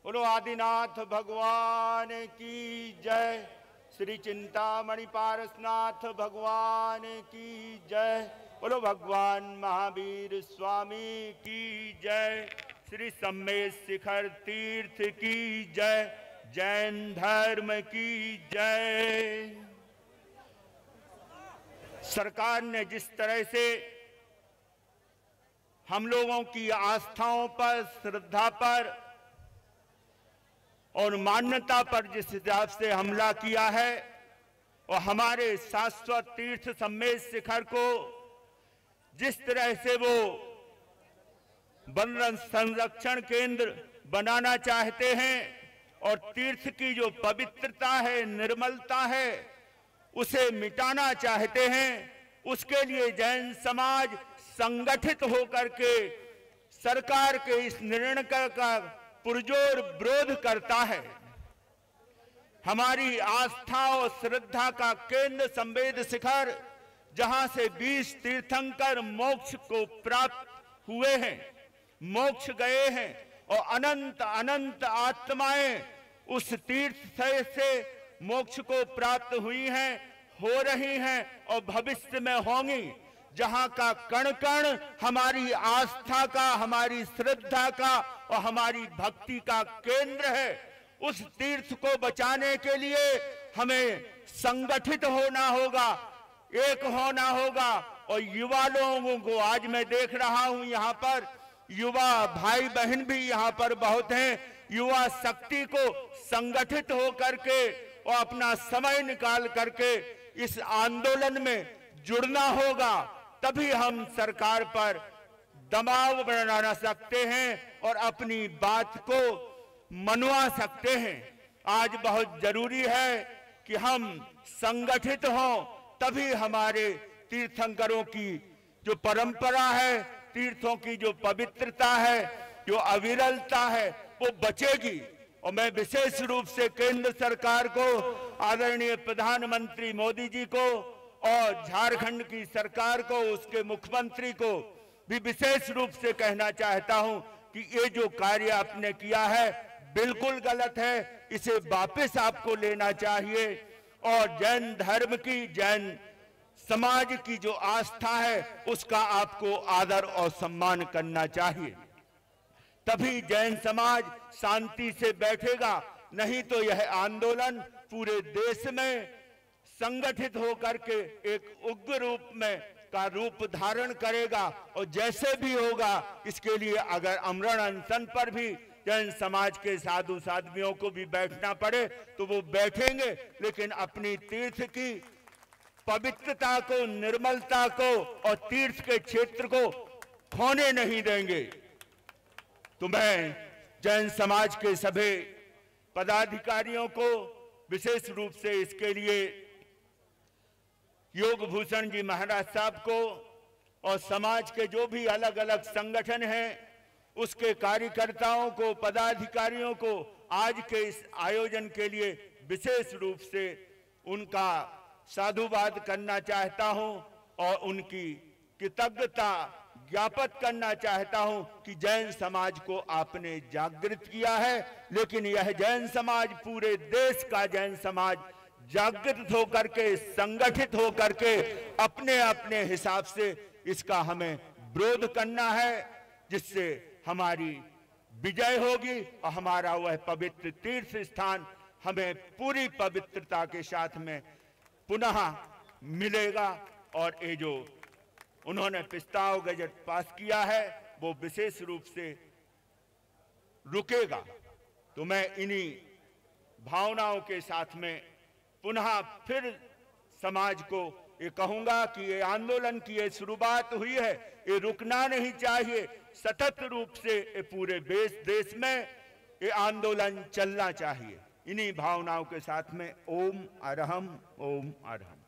बोलो आदिनाथ भगवान की जय। श्री चिंतामणि पारसनाथ भगवान की जय। बोलो भगवान महावीर स्वामी की जय। श्री सम्मेद शिखर तीर्थ की जय। जैन धर्म की जय। सरकार ने जिस तरह से हम लोगों की आस्थाओं पर, श्रद्धा पर और मान्यता पर जिस हिसाब से हमला किया है और हमारे शाश्वत तीर्थ सम्मेद शिखर को जिस तरह से वो वन संरक्षण केंद्र बनाना चाहते हैं और तीर्थ की जो पवित्रता है, निर्मलता है, उसे मिटाना चाहते हैं, उसके लिए जैन समाज संगठित होकर के सरकार के इस निर्णय का पुरजोर विरोध करता है। हमारी आस्था और श्रद्धा का केंद्र सम्मेद शिखर, जहां से 20 तीर्थंकर मोक्ष को प्राप्त हुए हैं, मोक्ष गए हैं और अनंत अनंत आत्माएं उस तीर्थ से मोक्ष को प्राप्त हुई हैं, हो रही हैं और भविष्य में होंगी। जहां का कण कण हमारी आस्था का, हमारी श्रद्धा का और हमारी भक्ति का केंद्र है, उस तीर्थ को बचाने के लिए हमें संगठित होना होगा, एक होना होगा। और युवा लोगों को आज मैं देख रहा हूं, यहाँ पर युवा भाई बहन भी यहाँ पर बहुत हैं। युवा शक्ति को संगठित होकर के और अपना समय निकाल करके इस आंदोलन में जुड़ना होगा, तभी हम सरकार पर दबाव बना सकते हैं और अपनी बात को मनवा सकते हैं। आज बहुत जरूरी है कि हम संगठित हों, तभी हमारे तीर्थंकरों की जो परंपरा है, तीर्थों की जो पवित्रता है, जो अविरलता है, वो बचेगी। और मैं विशेष रूप से केंद्र सरकार को, आदरणीय प्रधानमंत्री मोदी जी को और झारखंड की सरकार को, उसके मुख्यमंत्री को भी विशेष रूप से कहना चाहता हूं कि ये जो कार्य आपने किया है बिल्कुल गलत है, इसे वापस आपको लेना चाहिए। और जैन धर्म की, जैन समाज की जो आस्था है, उसका आपको आदर और सम्मान करना चाहिए, तभी जैन समाज शांति से बैठेगा। नहीं तो यह आंदोलन पूरे देश में संगठित होकर के एक उग्र रूप में का रूप धारण करेगा। और जैसे भी होगा, इसके लिए अगर अमरण अनशन पर भी जैन समाज के साधु साध्वियों को भी बैठना पड़े तो वो बैठेंगे, लेकिन अपनी तीर्थ की पवित्रता को, निर्मलता को और तीर्थ के क्षेत्र को खोने नहीं देंगे। तो मैं जैन समाज के सभी पदाधिकारियों को, विशेष रूप से इसके लिए योग भूषण जी महाराज साहब को और समाज के जो भी अलग अलग संगठन हैं, उसके कार्यकर्ताओं को, पदाधिकारियों को आज के इस आयोजन के लिए विशेष रूप से उनका साधुवाद करना चाहता हूं और उनकी कृतज्ञता ज्ञापित करना चाहता हूं कि जैन समाज को आपने जागृत किया है। लेकिन यह जैन समाज, पूरे देश का जैन समाज जागृत होकर के, संगठित होकर के अपने अपने हिसाब से इसका हमें विरोध करना है, जिससे हमारी विजय होगी और हमारा वह पवित्र तीर्थ स्थान हमें पूरी पवित्रता के साथ में पुनः मिलेगा। और ये जो उन्होंने प्रस्ताव गजट पास किया है, वो विशेष रूप से रुकेगा। तो मैं इन्हीं भावनाओं के साथ में पुनः फिर समाज को ये कहूंगा कि ये आंदोलन की ये शुरुआत हुई है, ये रुकना नहीं चाहिए। सतत रूप से ये पूरे देश में ये आंदोलन चलना चाहिए। इन्हीं भावनाओं के साथ में ओम अरहम, ओम अरहम।